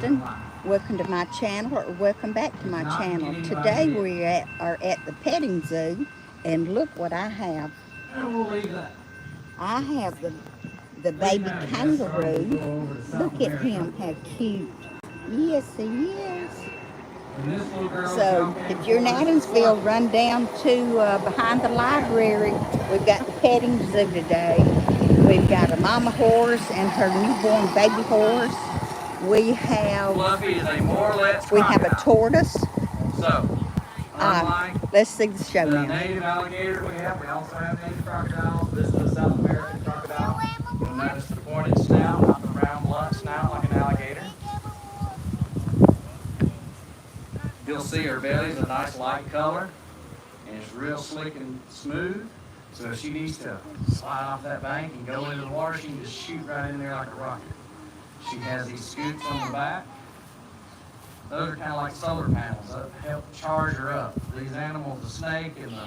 Kristen. Welcome to my channel, or welcome back to my channel. Today we are at the petting zoo, and look what I have. I have the baby kangaroo. Look at him, how cute. Yes, he is. So if you're in Adamsville, run down to behind the library. We've got the petting zoo today. We've got a mama horse and her newborn baby horse. We have Fluffy is a Morlet's a tortoise. So, Let's see the show the now. native alligator we also have native crocodiles. This is a South American crocodile. You'll notice the pointed snout, not the round blunt snout like an alligator. You'll see her belly's a nice light color, and it's real slick and smooth. So if she needs to slide off that bank and go into the water, she can just shoot right in there like a rocket. She has these scoops on the back. Those are kind of like solar panels that help charge her up. These animals, the snake and the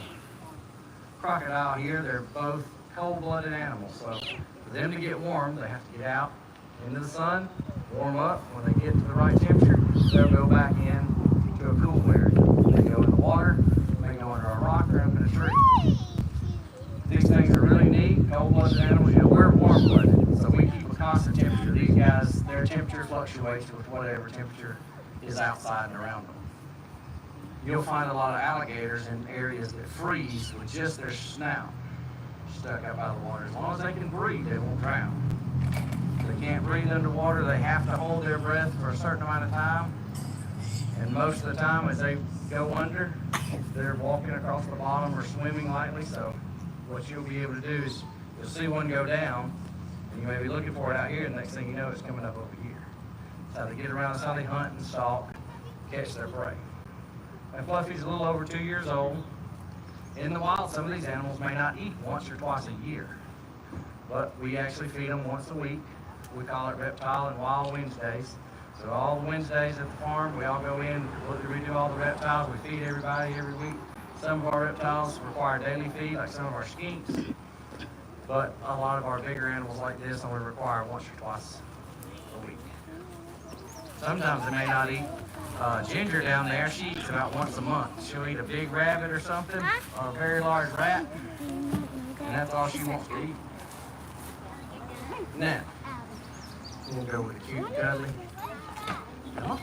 crocodile here, they're both cold-blooded animals. So for them to get warm, they have to get out into the sun, warm up. When they get to the right temperature, they'll go back in to a cool area. They go in the water, they go under a rock or up in a tree. These things are really neat, cold-blooded animals. You know, we're warm-blooded, so we keep a constant temperature. These guys, their temperature fluctuates with whatever temperature is outside and around them. You'll find a lot of alligators in areas that freeze with just their snout stuck up out of the water. As long as they can breathe, they won't drown. If they can't breathe underwater, they have to hold their breath for a certain amount of time. And most of the time, as they go under, they're walking across the bottom or swimming lightly. So what you'll be able to do is you'll see one go down, and you may be looking for it out here, and the next thing you know, it's coming up over here. That's how they get around. That's how they hunt and stalk, catch their prey. And Fluffy's a little over 2 years old. In the wild, some of these animals may not eat once or twice a year, but we actually feed them once a week. We call it Reptile and Wild Wednesdays. So all the Wednesdays at the farm, we all go in, we do all the reptiles. We feed everybody every week. Some of our reptiles require daily feed, like some of our skinks, but a lot of our bigger animals like this only require once or twice a week. Sometimes they may not eat. Ginger down there, she eats about once a month. She'll eat a big rabbit or something, or a very large rat, and that's all she wants to eat. Now, we'll go with a cute cuddly. Come on.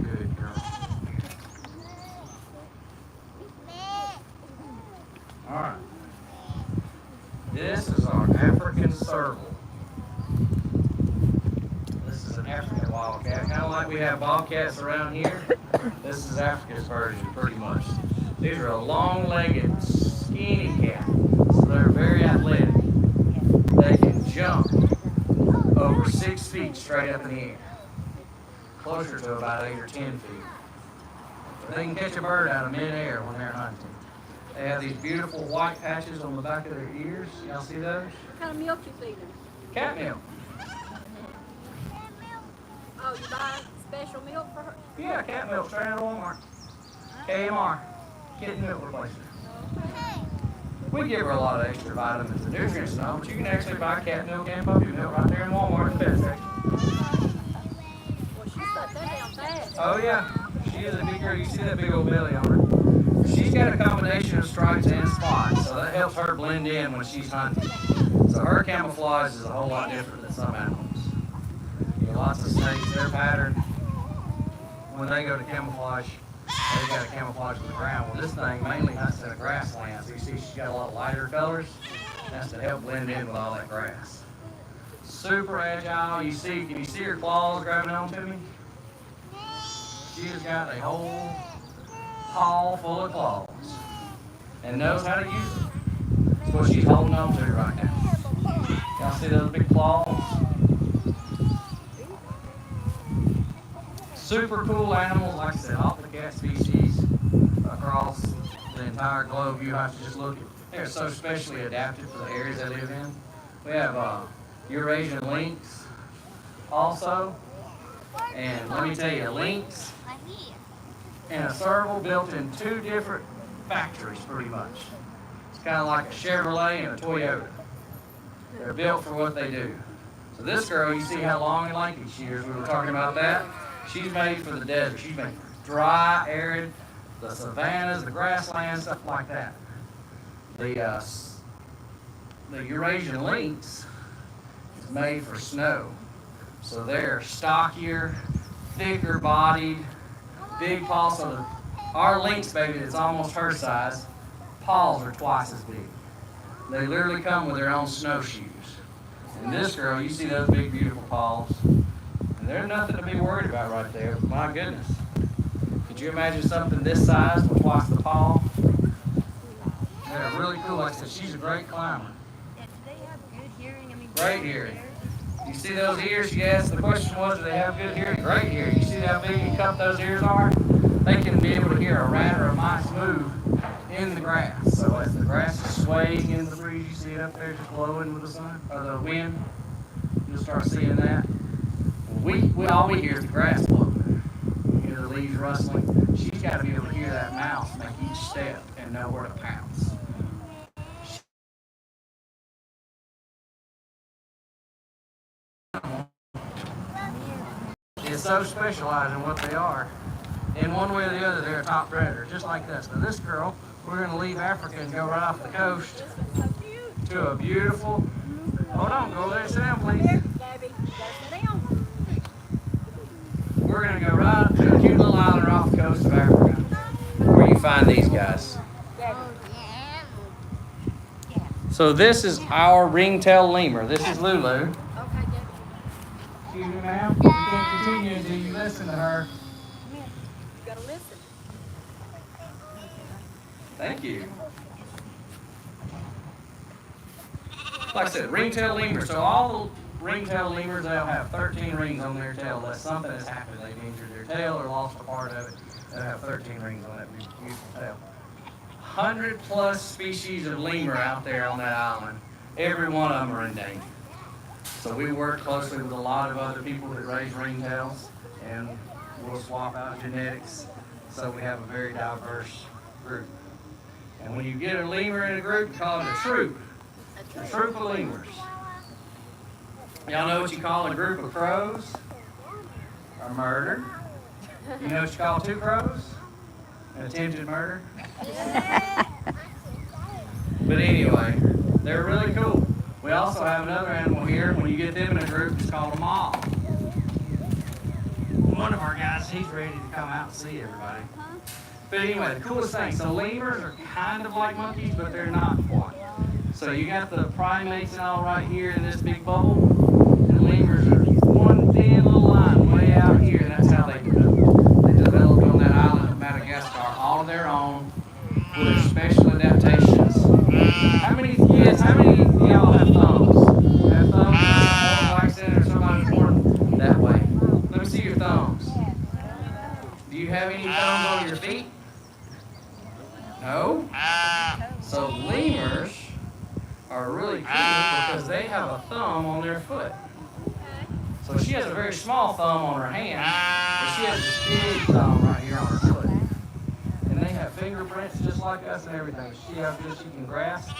Good girl. All right. This is our African serval. This is an African wildcat. Kind of like we have bobcats around here. This is Africa's version, pretty much. These are a long-legged, skinny cat. So they're very athletic. They can jump over 6 feet straight up in the air. Closer to about 8 or 10 feet. But they can catch a bird out of mid-air when they're hunting. They have these beautiful white patches on the back of their ears. Y'all see those? What kind of milk you feed them? Cat milk. Oh, you buy special milk for her? Yeah, cat milk straight out of Walmart. KMR. Kitten milk replacement. We give her a lot of extra vitamins and nutrients and all, but you can actually buy cat milk and puppy milk right there in Walmart in the pet section. Well, she stuck that down fast. Oh yeah, she is a big girl. You see that big old belly on her. She's got a combination of stripes and spots, so that helps her blend in when she's hunting. So her camouflage is a whole lot different than some animals. You know, lots of snakes, their pattern, when they go to camouflage, they've got to camouflage with the ground. Well, this thing mainly hunts in a grassland, so you see she's got a lot of lighter colors. That's to help blend in with all that grass. Super agile. Can you see her claws grabbing onto me? She has got a whole paw full of claws and knows how to use them. That's what she's holding on to right now. Y'all see those big claws? Super cool animals, like I said, all the cat species across the entire globe. You have to just look at. They're so specially adapted for the areas they live in. We have Eurasian lynx also, and let me tell you, a lynx and a serval built in 2 different factories, pretty much. It's kind of like a Chevrolet and a Toyota. They're built for what they do. So this girl, you see how long and lanky she is. We were talking about that. She's made for the desert. She's made for dry, arid, the savannas, the grasslands, stuff like that. The Eurasian lynx is made for snow. So they're stockier, thicker bodied, big paws. So our lynx baby that's almost her size, paws are twice as big. They literally come with their own snowshoes. And this girl, you see those big beautiful paws. And they're nothing to be worried about right there. My goodness. Could you imagine something this size with twice the paw? They're really cool. Like I said, she's a great climber. Do they have good hearing? I mean, Great hearing. You see those ears? She asked, the question was, do they have good hearing? Great hearing. You see how big and cupped those ears are? They can be able to hear a rat or a mice move in the grass. So as the grass is swaying in the breeze, you see it up there just blowing with the sun or the wind. You'll start seeing that. All we hear is the grass blowing. You hear the leaves rustling. She's got to be able to hear that mouse make each step and know where to pounce. Is so specialized in what they are. In one way or the other, they're a top predator, just like this. Now this girl, we're going to leave Africa and go right off the coast to a beautiful, hold on, go there, sit down, please. Gabby, go sit down. We're going to go right up to a cute little island off the coast of Africa, where you find these guys. So this is our ringtail lemur. This is Lulu. Okay, Gabby. Excuse me, ma'am. You can't continue until you listen to her. You gotta listen. Thank you. Like I said, ringtail lemur. So all the ringtail lemurs, they'll have 13 rings on their tail. Unless something has happened, they've injured their tail or lost a part of it. They'll have 13 rings on that beautiful tail. 100 plus species of lemur out there on that island. Every one of them are endangered. So we work closely with a lot of other people that raise ringtails, and we'll swap out genetics. So we have a very diverse group. And when you get a lemur in a group, you call it a troop. A troop of lemurs. Y'all know what you call a group of crows? A murder. You know what you call two crows? An attempted murder. But anyway, they're really cool. We also have another animal here. When you get them in a group, it's called a mob. One of our guys, he's ready to come out and see everybody. But anyway, the coolest thing, so lemurs are kind of like monkeys, but they're not quite. So you got the primates and all right here in this big bubble, and lemurs are one thin little line way out here, and that's how they developed. They developed on that island of Madagascar all on their own with their special adaptations. How many of y'all have thumbs? You have thumbs? Someone likes it, or somebody's born that way. Let me see your thumbs. Do you have any thumbs on your feet? No? So lemurs are really cool because they have a thumb on their foot. So she has a very small thumb on her hand, but she has this big thumb right here on her foot. And they have fingerprints just like us and everything. See how good she can grasp?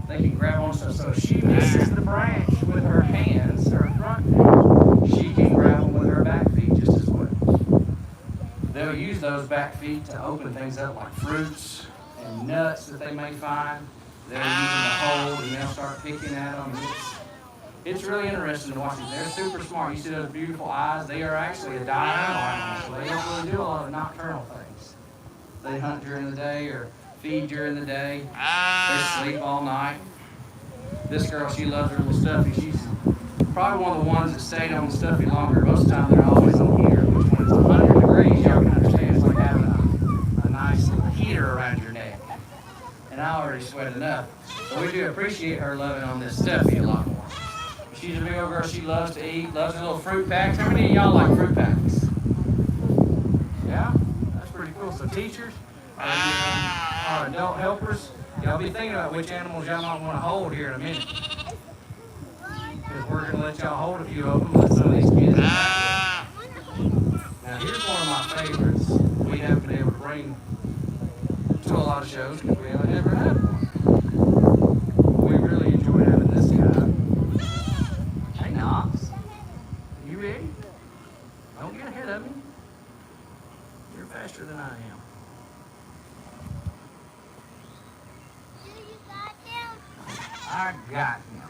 They can grab on stuff. So if she misses the branch with her hands, her front hands, she can grab them with her back feet just as well. They'll use those back feet to open things up like fruits and nuts that they may find. They'll use them to hold and they'll start picking at them. It's really interesting to watch them. They're super smart. You see those beautiful eyes? They are actually a diurnal animal, so they don't really do a lot of nocturnal things. They hunt during the day or feed during the day. They sleep all night. This girl, she loves her little stuffy. She's probably one of the ones that stayed on the stuffy longer. Most of the time they're always on heater, which when it's 100 degrees, y'all can understand it's like having a nice little heater around your neck. And I already sweat enough. So we do appreciate her loving on this stuffy a lot more. She's a big old girl. She loves to eat, loves her little fruit packs. How many of y'all like fruit packs? Yeah? That's pretty cool. So teachers, our adult helpers, y'all be thinking about which animals y'all might want to hold here in a minute. Because we're going to let y'all hold a few of them, let some of these kids interact with. Now here's one of my favorites. We haven't been able to bring to a lot of shows because we haven't ever had one. We really enjoy having this I got him.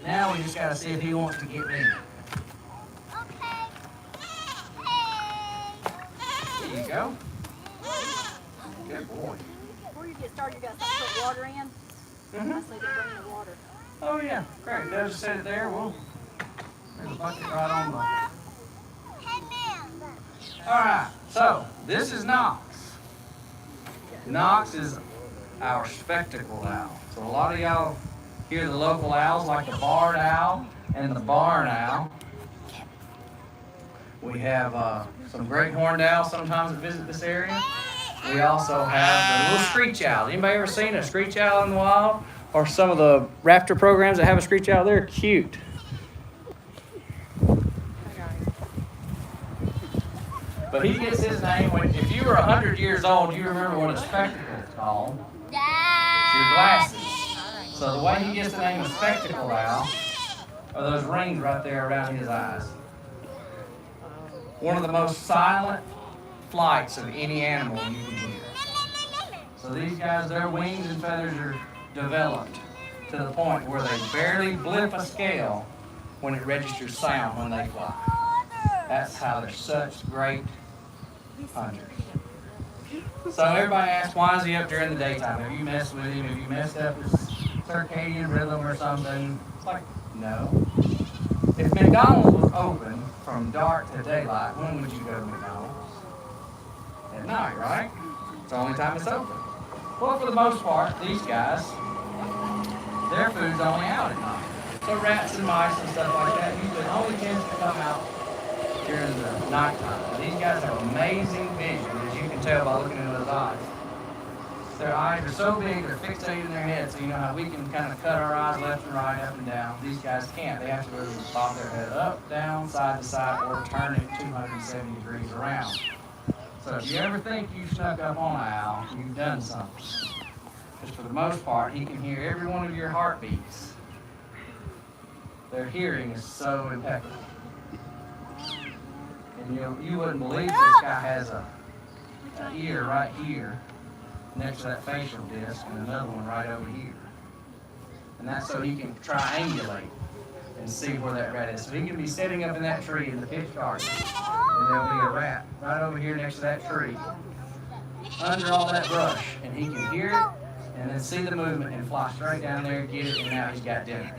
Now we just gotta see if he wants to get in. There you go. Good boy. Before you get started, you got to put water in. Mm-hmm. I say to bring the water. Oh yeah, great. They'll just set it there. There's a bucket right on the. All right. So this is Knox. Knox is our spectacled owl. So a lot of y'all hear the local owls like the barred owl and the barn owl. We have some great horned owls sometimes that visit this area. We also have the little screech owl. Anybody ever seen a screech owl in the wild? Or some of the raptor programs that have a screech owl? They're cute. But he gets his name when, if you were 100 years old, you remember what a spectacle is called. It's your glasses. So the way he gets the name of spectacle owl are those rings right there around his eyes. One of the most silent flights of any animal you can hear. So these guys, their wings and feathers are developed to the point where they barely blip a scale when it registers sound when they fly. That's how they're such great hunters. So everybody asks, why is he up during the daytime? Have you messed with him? Have you messed up his circadian rhythm or something? It's like, no. If McDonald's was open from dark to daylight, when would you go to McDonald's? At night, right? It's the only time it's open. Well, for the most part, these guys, their food's only out at night. So rats and mice and stuff like that usually only tends to come out during the nighttime. These guys have amazing vision, as you can tell by looking into those eyes. Their eyes are so big, they're fixated in their head, so you know how we can kind of cut our eyes left and right, up and down. These guys can't. They have to really bob their head up, down, side to side, or turn it 270 degrees around. So if you ever think you snuck up on an owl, you've done something. Because for the most part, he can hear every one of your heartbeats. Their hearing is so impeccable. And you wouldn't believe this guy has an ear right here next to that facial disc and another one right over here. And that's so he can triangulate and see where that rat is. So he can be sitting up in that tree in the pitch darkness, and there'll be a rat right over here next to that tree, under all that brush, and he can hear it and then see the movement and fly straight down there, get it, and now he's got dinner.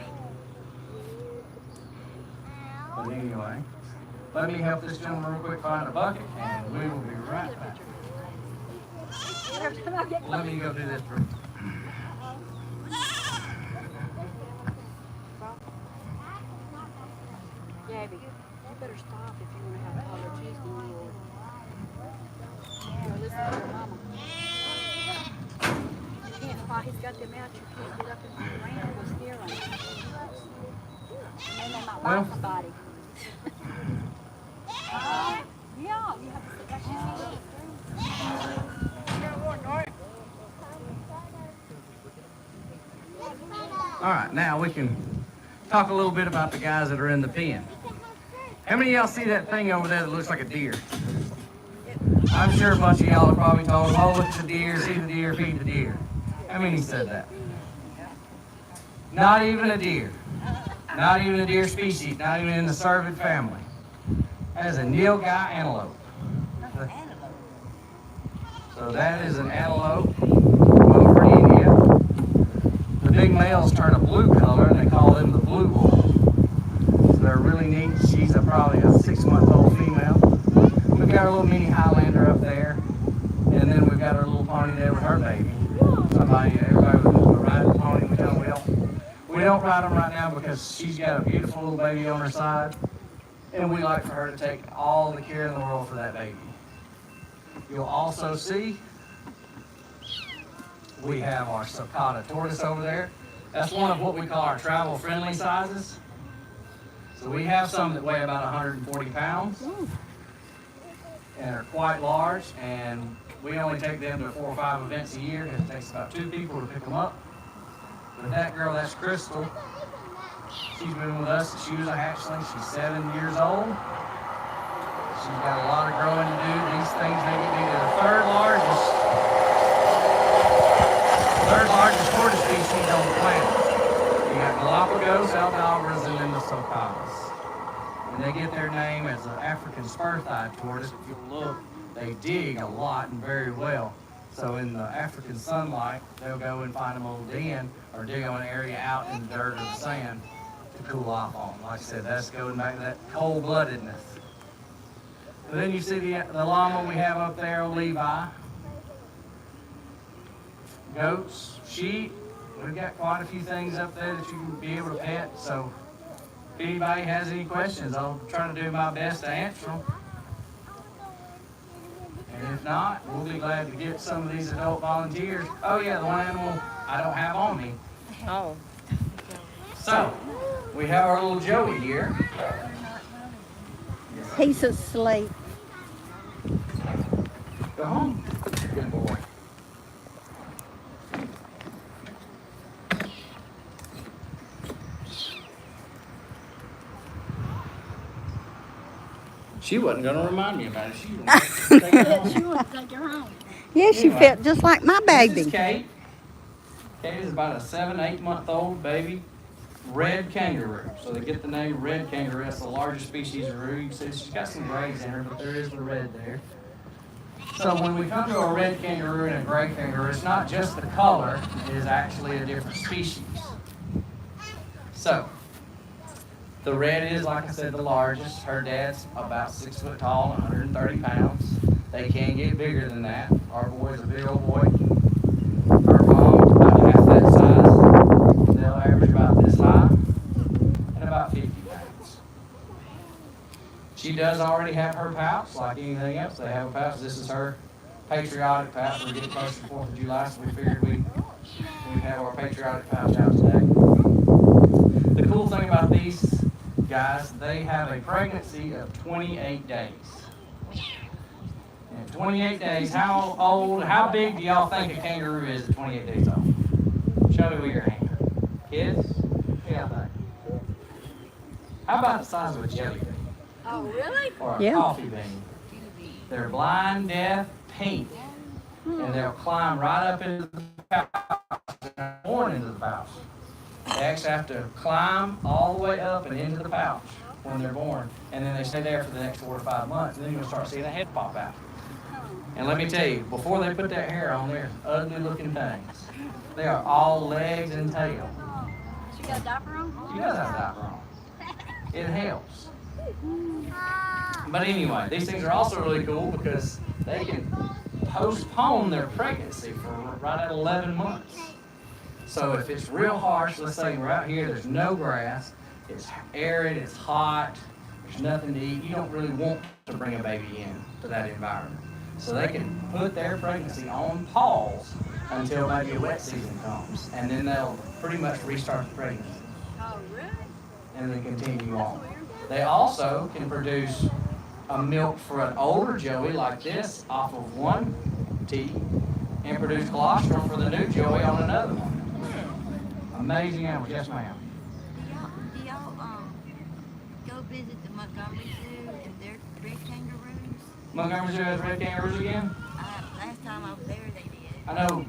But anyway, let me help this gentleman real quick find a bucket, and we will be right back. Let me go do this for Gabby, you better stop if you want to have allergies. Go listen to your mama. You can't fly. He's got them out. You can't get up and around and go scare them. And then they might like somebody. Yeah, you have to sit back down. All right, now we can talk a little bit about the guys that are in the pen. How many of y'all see that thing over there that looks like a deer? I'm sure a bunch of y'all are probably told, oh, look at the deer, see the deer, feed the deer. How many said that? Not even a deer. Not even a deer species, not even in the cervid family. That is a nilgai antelope. So that is an antelope over India. The big males turn a blue color and they call them the blue bull. So they're really neat. She's probably a 6-month-old female. We've got our little mini Highlander up there. And then we've got our little pony there with her baby. Everybody would ride the pony, we don't ride them right now because she's got a beautiful little baby on her side. And we like for her to take all the care in the world for that baby. You'll also see we have our sulcata tortoise over there. That's one of what we call our travel-friendly sizes. So we have some that weigh about 140 pounds and are quite large, and we only take them to 4 or 5 events a year. It takes about 2 people to pick them up. But that girl, that's Crystal. She's been with us since she was a hatchling. She's 7 years old. She's got a lot of growing to do. These things make it be the third largest tortoise species on the planet. goats, Aldabras, and then the sulcatas. And they get their name as an African spur-thighed tortoise. If you look, they dig a lot and very well. So in the African sunlight, they'll go and find a little den or dig on an area out in the dirt or the sand to cool off on. Like I said, that's going back to that cold-bloodedness. And then you see the llama we have up there, Levi. Goats, sheep. We've got quite a few things up there that you can be able to pet. So if anybody has any questions, I'll try to do my best to answer them. And if not, we'll be glad to get some of these adult volunteers. Oh yeah, the one animal I don't have on me. Oh. So, we have our little Joey here. He's asleep. Go home. Good boy. She wasn't going to remind me about it. She was going to take it home. She wants to take her home. Yeah, she Anyway, felt just like my This baby. is Kate. Kate is about a 7-8-month-old baby red kangaroo. So they get the name red kangaroo. That's the largest species of kangaroo. You can see she's got some grays in her, but there is the red there. So when we come to a red kangaroo and a gray kangaroo, it's not just the color, it is actually a different species. So, the red is, like I said, the largest. Her dad's about 6 foot tall, 130 pounds. They can get bigger than that. Our boy's a big old boy. Her mom's about half that size. They'll average about this high and about 50 pounds. She does already have her pouch, like anything else. They have a pouch. This is her patriotic pouch. We're getting close to the 4th of July, so we figured we'd have our patriotic pouch out today. The cool thing about these guys, they have a pregnancy of 28 days. In 28 days, how big do y'all think a kangaroo is at 28 days old? Show me with your hand. Kids? Yeah, I think. How about the size of a jelly bean? Oh, really? Or a Yeah. coffee bean? They're blind, deaf, pink, and they'll climb right up into the pouch. They're born into the pouch. They actually have to climb all the way up and into the pouch when they're born, and then they stay there for the next 4 to 5 months, and then you'll start seeing a head pop out. And let me tell you, before they put that hair on, they're ugly looking things. They are all legs and tail. She got a diaper on? She does have a diaper on. It helps. But anyway, these things are also really cool because they can postpone their pregnancy for right at 11 months. So if it's real harsh, let's say we're out here, there's no grass, it's arid, it's hot, there's nothing to eat, you don't really want to bring a baby in to that environment. So they can put their pregnancy on pause until maybe a wet season comes, and then they'll pretty much restart the pregnancy Oh, really? and then continue on. They also can produce a milk for an older joey like this off of one teat and produce colostrum for the new joey on another one. Amazing animals, yes ma'am. Do y'all go visit the Montgomery Zoo and their red kangaroos? Montgomery Zoo has red kangaroos again? Last time I was there, they did. I know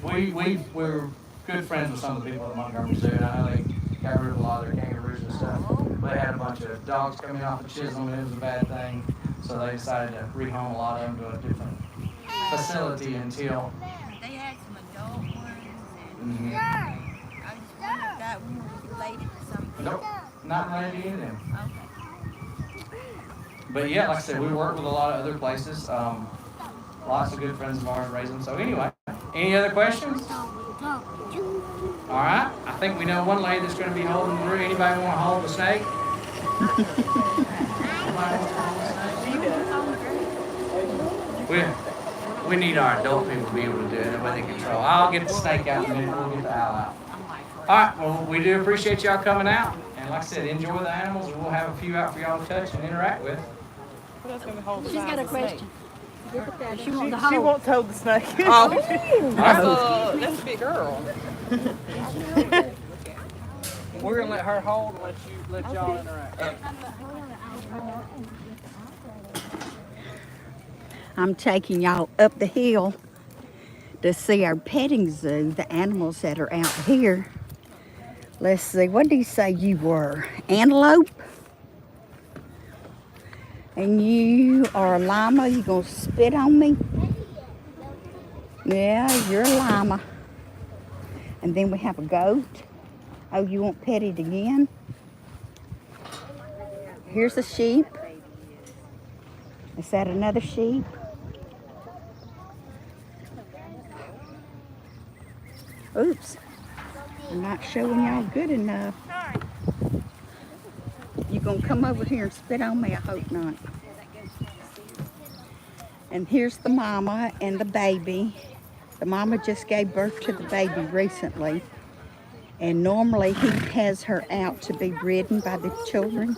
we're good friends with some of the people at Montgomery Zoo, and I know they got rid of a lot of their kangaroos and stuff. They had a bunch of dogs coming off of Chisholm, and it was a bad thing, so they decided to rehome a lot of them to a different facility until. They had some adult ones, and Mhm. I just wondered if that one was related to something. Nope, not related to any of them. Okay. But yeah, like I said, we work with a lot of other places. Lots of good friends of ours raise them. So anyway, any other questions? All right, I think we know one lady that's going to be holding the room. Anybody want to hold the snake? Anybody want to hold the snake? We need our adult people to be able to do it. Nobody can control. I'll get the snake out in a minute. We'll get the owl out. All right, well, we do appreciate y'all coming out. And like I said, enjoy the animals. We'll have a few out for y'all to touch and interact with. She's got a question. She wants to She hold. won't hold the snake. That's a big girl. We're gonna let her hold and let y'all interact. I'm taking y'all up the hill to see our petting zoo, the animals that are out here. Let's see, what did he say you were? Antelope? And you are a llama? You gonna spit on me? Yeah, you're a llama. And then we have a goat. Oh, you won't pet it again? Here's a sheep. Is that another sheep? Oops. I'm not showing y'all good enough. You gonna come over here and spit on me? I hope not. And here's the mama and the baby. The mama just gave birth to the baby recently. And normally he has her out to be ridden by the children.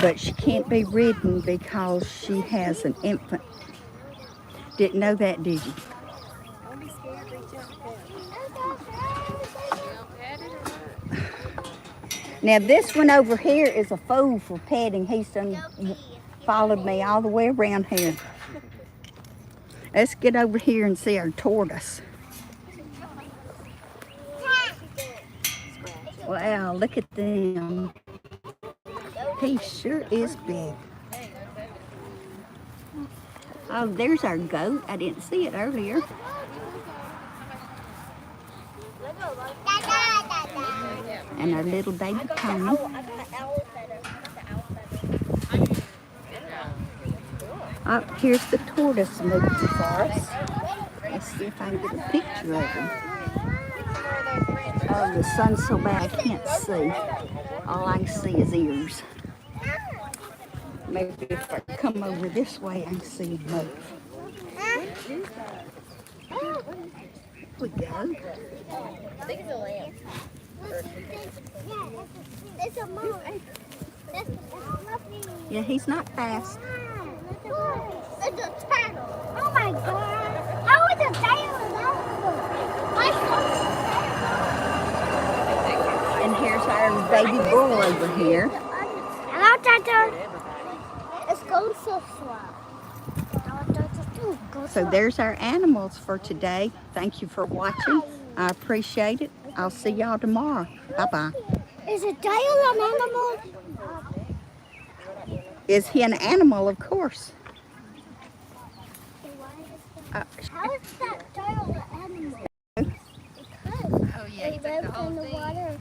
But she can't be ridden because she has an infant. Didn't know that, did you? Don't be scared, reach out and pet it. Now this one over here is a fool for petting. He's done followed me all the way around here. Let's get over here and see our tortoise. Wow, look at them. He sure is big. Oh, there's our goat. I didn't see it earlier. And our little baby pony. Oh, here's the tortoise moving for us. Let's see if I can get a picture of him. Oh, the sun's so bad I can't see. All I can see is ears. Maybe if I come over this way, I can see him move. Here we go. I think it's a lamb. It's a mouse. Yeah, he's not fast. It's a turtle. Oh my god. Oh, it's a tail. And here's our baby bull over here. Hello, Tata. It's going so slow. So there's our animals for today. Thank you for watching. I appreciate it. I'll see y'all tomorrow. Bye-bye. Is a tail an animal? Is he an animal? Of course. How is that tail an animal? Because Oh yeah, he took the whole in the thing. water.